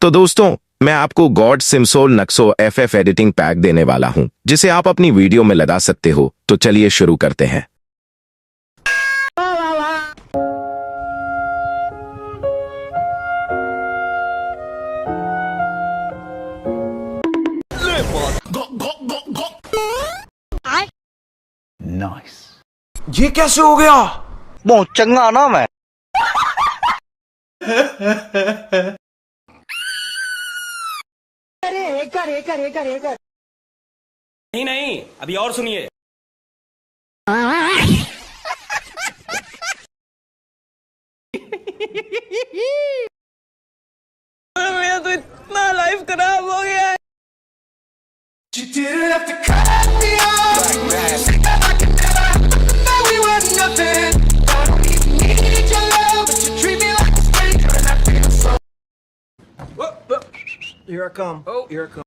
तो दोस्तों, मैं आपको गॉड सिमसोल नक्सो एफएफ एडिटिंग पैक देने वाला हूं, जिसे आप अपनी वीडियो में लगा सकते हो। तो चलिए शुरू करते हैं। नाइस। ये कैसे हो गया? बहुत चंगा ना मैं। करे। नहीं, अभी और सुनिए। मेरा तो इतना लाइफ खराब हो गया है। Here I come. Oh, here I come.